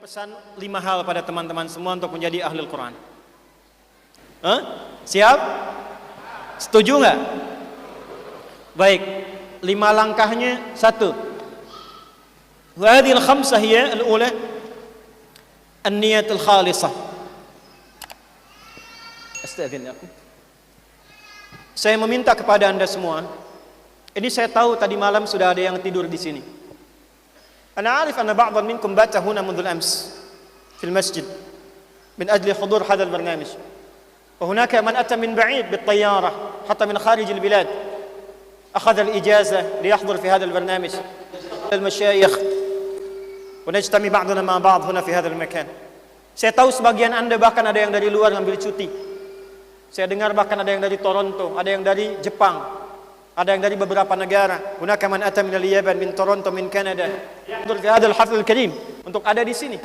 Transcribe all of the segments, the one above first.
pesan 5 hal pada teman-teman semua untuk menjadi ahli Al-Quran. Siap? Setuju nggak? Baik, 5 langkahnya. 1. Hadhil khamsah hiya al-ula an-niyat al-khalisah. Astagfirullahaladzim. Saya meminta kepada Anda semua. Ini saya tahu tadi malam sudah ada yang tidur di sini. Ana arif anna ba'dhan minkum bata huna منذ الأمس في المسجد من أجل حضور هذا البرنامج. وهناك من أتى من بعيد بالطيارة حتى من خارج البلاد أخذ الإجازة ليحضر في هذا البرنامج. المشايخ ونجتمع بعضنا مع بعض هنا في هذا المكان. Saya tahu sebagian Anda bahkan ada yang dari luar ngambil cuti. Saya dengar bahkan ada yang dari Toronto, ada yang dari Jepang, ada yang dari beberapa negara. Hunaka man ata min al-Yaman, min Toronto, min Kanada. Hadir fi hadzal hafl al-karim untuk ada di sini.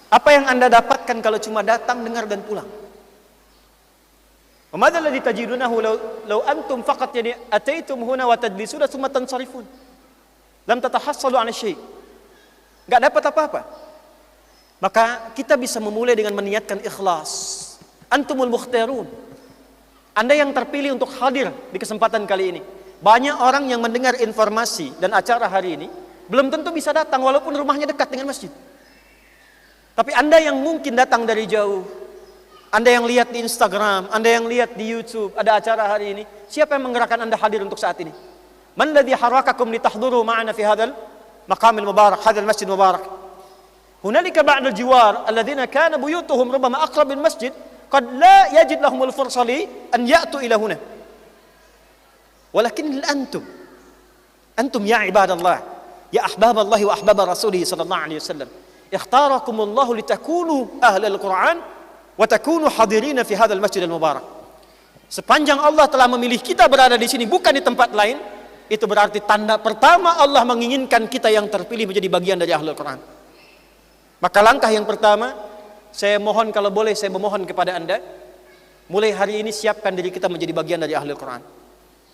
Apa yang Anda dapatkan kalau cuma datang, dengar dan pulang? Wa madza alladhi tajidunahu law antum faqat yani ataitum huna wa tadlisuna thumma tansarifun. Lam tatahassalu 'an syai'. Enggak dapat apa-apa. Maka kita bisa memulai dengan meniatkan ikhlas. Antumul mukhtarun. Anda yang terpilih untuk hadir di kesempatan kali ini. Banyak orang yang mendengar informasi dan acara hari ini belum tentu bisa datang walaupun rumahnya dekat dengan masjid. Tapi Anda yang mungkin datang dari jauh, Anda yang lihat di Instagram, Anda yang lihat di YouTube ada acara hari ini, siapa yang menggerakkan Anda hadir untuk saat ini? Man ladzi harakakum litahduru ma'ana fi hadzal maqamil mubarak, hadzal masjid mubarak? Hunalika ba'd al-jiwar alladhina kana buyutuhum rubbama aqrab bil masjid qad la yajid lahumul fursa li an ya'tu ila huna. Walakin antum ya ibadallah, ya ahbaballah wa ahbab rasulih sallallahu alaihi wasallam, ikhtarakumullahu litakunu ahlal Qur'an wa takunu hadirin fi hadzal masjid al-mubarak. Sepanjang Allah telah memilih kita berada di sini bukan di tempat lain, itu berarti tanda pertama Allah menginginkan kita yang terpilih menjadi bagian dari ahlul Qur'an. Maka langkah yang pertama, saya mohon kalau boleh saya memohon kepada Anda, mulai hari ini siapkan diri kita menjadi bagian dari ahlul Qur'an.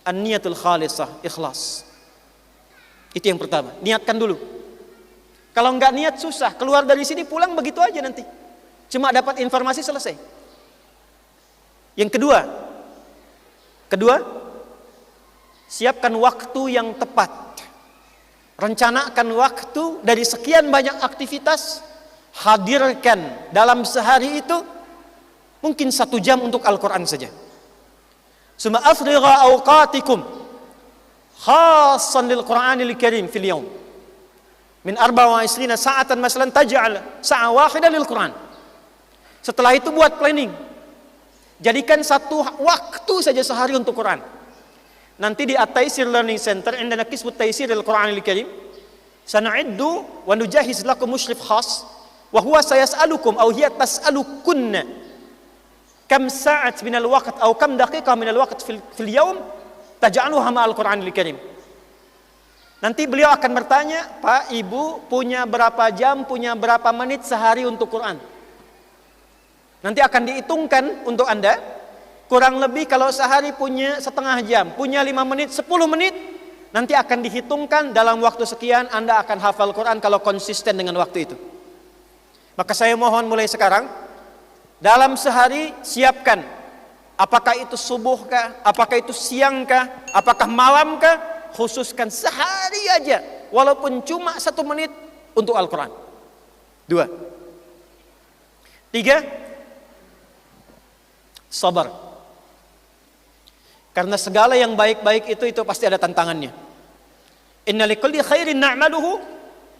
An-niyatul khalisah, ikhlas. Itu yang pertama, niatkan dulu. Kalau enggak niat susah, keluar dari sini pulang begitu aja nanti. Cuma dapat informasi selesai. Yang kedua, siapkan waktu yang tepat. Rencanakan waktu dari sekian banyak aktivitas, hadirkan dalam sehari itu mungkin 1 jam untuk Al-Quran saja. Summa afrigha awqatikum khassan lil Qur'anil Karim fil yawm min 24 sa'atan masalan taj'al sa'a wahidah lil Qur'an. Setelah itu buat planning. Jadikan 1 waktu saja sehari untuk Quran. Nanti di At-Taysir Learning Center indana qismu Taysir al-Qur'anil Karim sana'iddu wa nujahiz lakum mushrif khas wa huwa sayas'alukum aw hiya tas'alukunna kam sa'at min al-waqt aw kam daqiqah min al-waqt fil yawm taj'aluha ma'al Qur'anil Karim. Nanti beliau akan bertanya, Pak, Ibu punya berapa jam, punya berapa menit sehari untuk Quran? Nanti akan dihitungkan untuk Anda, kurang lebih kalau sehari punya setengah jam, punya 5 menit, 10 menit, nanti akan dihitungkan dalam waktu sekian Anda akan hafal Quran kalau konsisten dengan waktu itu. Maka saya mohon mulai sekarang, dalam sehari siapkan, apakah itu subuh kah, apakah itu siang kah, apakah malam kah, khususkan sehari aja, walaupun cuma 1 menit untuk Al-Quran. 2. 3. Sabar. Karena segala yang baik-baik itu pasti ada tantangannya. Inna likulli khairin na'maluhu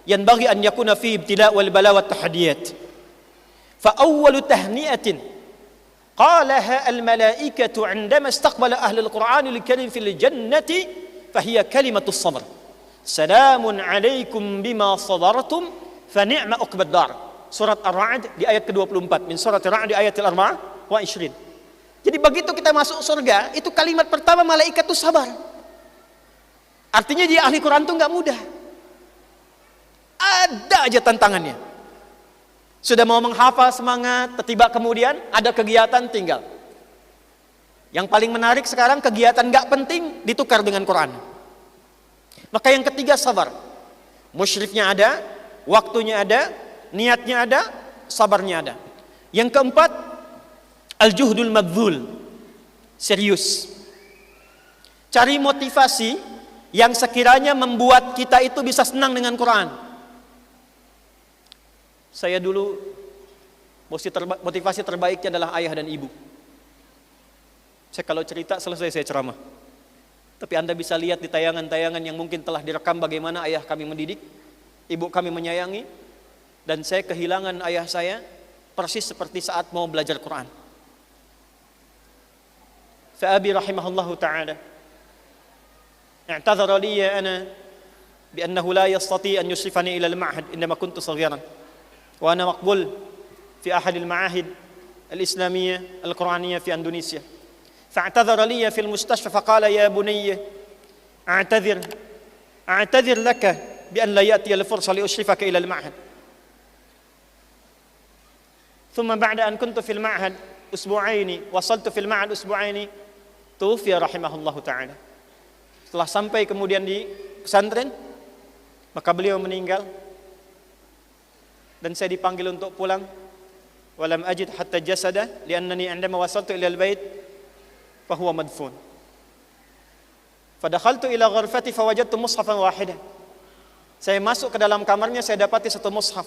yanbaghi an yakuna fi ibtila' wal bala wat tahdiyat. فأول تهنئة قالها الملائكة عندما استقبل أهل القرآن الكريم في الجنة فهي كلمة الصبر سلام عليكم بما صبرتم فنعم عقبى الدار. Surat Ar-Ra'd di ayat ke-24 min surat Ar-Ra'd di ayat ke-24. Jadi begitu kita masuk surga, itu kalimat pertama malaikat itu sabar. Artinya dia ahli Quran itu enggak mudah. Ada aja tantangannya. Sudah mau menghafal semangat, tiba kemudian ada kegiatan tinggal. Yang paling menarik sekarang kegiatan gak penting ditukar dengan Quran. Maka yang ketiga sabar. Musyrifnya ada, waktunya ada, niatnya ada, sabarnya ada. Yang keempat, al-juhdul mabdzul, serius. Cari motivasi yang sekiranya membuat kita itu bisa senang dengan Quran. Saya dulu motivasi terbaiknya adalah ayah dan ibu. Saya kalau cerita selesai saya ceramah. Tapi Anda bisa lihat di tayangan-tayangan yang mungkin telah direkam bagaimana ayah kami mendidik, ibu kami menyayangi, dan saya kehilangan ayah saya persis seperti saat mau belajar Quran. Fa'abi rahimahullahu ta'ala i'tadhara liya ana bi'annahu la yastati an yusrifani ila al-ma'had indama kuntu saghiran wa ana maqbul fi ahad al-ma'ahid al-islamiyah al-Quraniyah fi Indonesia. فاعتذر لي في المستشفى فقال يا بني أعتذر لك بأن لا يأتي الفرصة لأشرفك إلى المعهد. ثم بعد أن كنت في المعهد أسبوعين وصلت في المعهد أسبوعين توفي رحمه الله تعالى. Setelah sampai kemudian di pesantren, maka beliau meninggal dan saya dipanggil untuk pulang. Walam ajid hatta jasada liannani indama wasaltu ila al-bait فهو مدفون فدخلت إلى غرفتي فوجدت مصحفا واحدا. Saya masuk ke dalam kamarnya, saya dapati satu mushaf.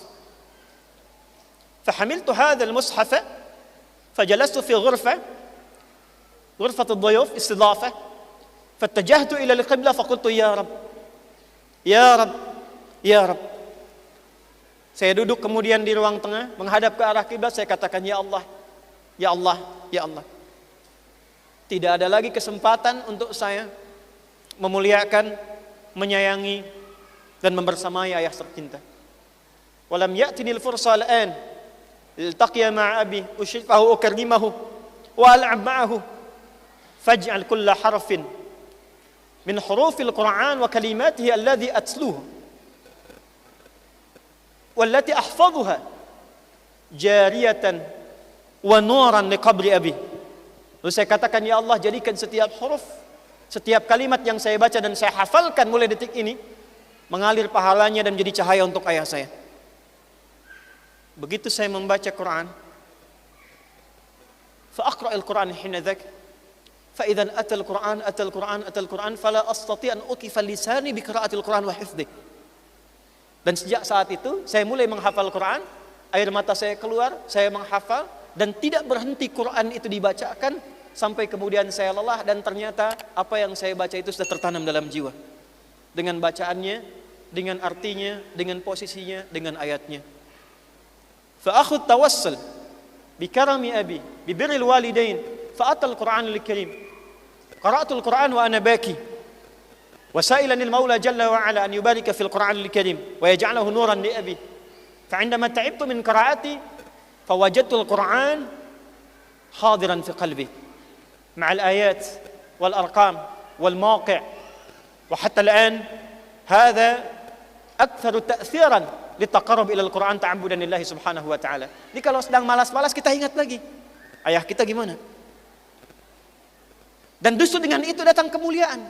فحملت هذا المصحف فجلست في غرفة الضيوف استضافة فاتجهت إلى القبلة فقلت يا رب يا رب يا رب. Saya duduk kemudian di ruang tengah menghadap ke arah kiblat, saya katakan ya Allah ya Allah ya Allah. Tidak ada lagi kesempatan untuk saya memuliakan, menyayangi dan membersamai ayah tercinta. Walam ya'tini al-fursa al-an iltaqiya ma'a abi ushrifahu ukarrimahu wa al'ab ma'ahu faj'al kulla harfin min hurufil Qur'an wa kalimatihi alladhi atluhu wallati ahfazuha jariyatan wa nuran liqabri abi. Lalu saya katakan, ya Allah, jadikan setiap huruf, setiap kalimat yang saya baca dan saya hafalkan mulai detik ini mengalir pahalanya dan menjadi cahaya untuk ayah saya. Begitu saya membaca Quran, fa aqra'il Quran hina dzak fa idzan atal Quran fala astati an uqifa lisani bi qira'atil Quran wa hifdhi. Dan sejak saat itu saya mulai menghafal Quran, air mata saya keluar, saya menghafal dan tidak berhenti Quran itu dibacakan sampai kemudian saya lelah dan ternyata apa yang saya baca itu sudah tertanam dalam jiwa. Dengan bacaannya, dengan artinya, dengan posisinya, dengan ayatnya. Fa akhud tawassul bi karami abi, bi birril walidain, fa atal Qur'anul Karim. Qara'atul Qur'an wa ana baki. Wa sa'ilan al-Maula jalla wa ala an yubarika fil Qur'anil Karim wa yaj'alahu nuran li abi. Fa 'indama ta'ibtu min qira'ati فوجدت القرآن حاضرا في قلبي مع الآيات والأرقام والمواقع وحتى الآن هذا أكثر تأثيرا للتقرب إلى القرآن تعبدا لله سبحانه وتعالى. Jadi kalau sedang malas-malas kita ingat lagi ayah kita gimana. Dan justru dengan itu datang kemuliaan.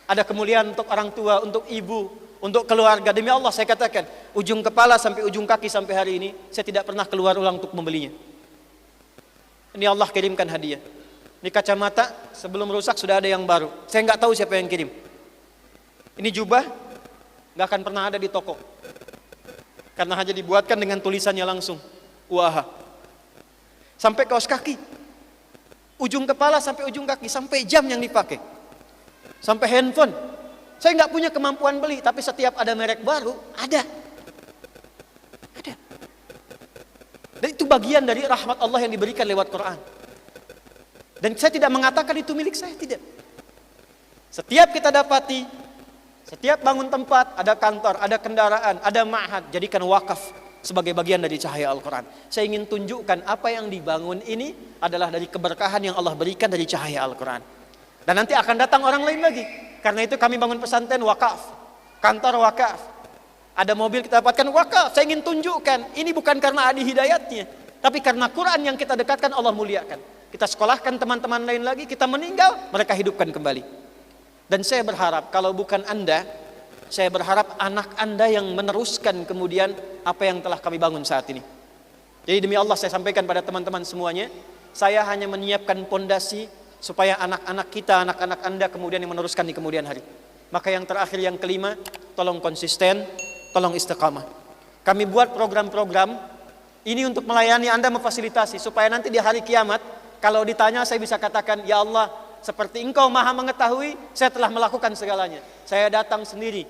Ada kemuliaan untuk orang tua, untuk ibu, untuk keluarga. Demi Allah saya katakan, ujung kepala sampai ujung kaki sampai hari ini saya tidak pernah keluar uang untuk membelinya. Ini Allah kirimkan hadiah. Ini kacamata sebelum rusak sudah ada yang baru. Saya nggak tahu siapa yang kirim. Ini jubah nggak akan pernah ada di toko karena hanya dibuatkan dengan tulisannya langsung Waha. Sampai kaos kaki, ujung kepala sampai ujung kaki, sampai jam yang dipakai, sampai handphone. Saya nggak punya kemampuan beli, tapi setiap ada merek baru, ada. Dan itu bagian dari rahmat Allah yang diberikan lewat Quran. Dan saya tidak mengatakan itu milik saya, tidak. Setiap kita dapati, setiap bangun tempat, ada kantor, ada kendaraan, ada ma'had, jadikan wakaf sebagai bagian dari cahaya Al-Quran. Saya ingin tunjukkan apa yang dibangun ini adalah dari keberkahan yang Allah berikan dari cahaya Al-Quran. Dan nanti akan datang orang lain lagi. Karena itu kami bangun pesantren wakaf, kantor wakaf, ada mobil kita dapatkan wakaf. Saya ingin tunjukkan ini bukan karena adi hidayatnya, tapi karena Quran yang kita dekatkan Allah muliakan. Kita sekolahkan teman-teman lain lagi, kita meninggal mereka hidupkan kembali. Dan saya berharap kalau bukan Anda, saya berharap anak Anda yang meneruskan kemudian apa yang telah kami bangun saat ini. Jadi demi Allah saya sampaikan pada teman-teman semuanya, saya hanya menyiapkan pondasi supaya anak-anak kita, anak-anak Anda kemudian yang meneruskan di kemudian hari. Maka yang terakhir, yang kelima, tolong konsisten, tolong istiqamah. Kami buat program-program ini untuk melayani Anda, memfasilitasi supaya nanti di hari kiamat kalau ditanya saya bisa katakan, ya Allah, seperti Engkau maha mengetahui, saya telah melakukan segalanya. Saya datang sendiri,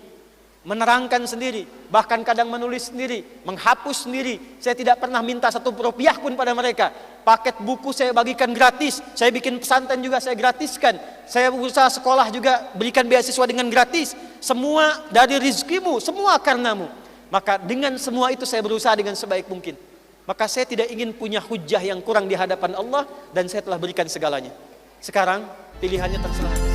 menerangkan sendiri, bahkan kadang menulis sendiri, menghapus sendiri. Saya tidak pernah minta satu rupiah pun pada mereka. Paket buku saya bagikan gratis, saya bikin pesantren juga saya gratiskan, saya berusaha sekolah juga berikan beasiswa dengan gratis. Semua dari rizkimu, semua karenamu. Maka dengan semua itu saya berusaha dengan sebaik mungkin. Maka saya tidak ingin punya hujah yang kurang di hadapan Allah, dan saya telah berikan segalanya. Sekarang pilihannya terserah.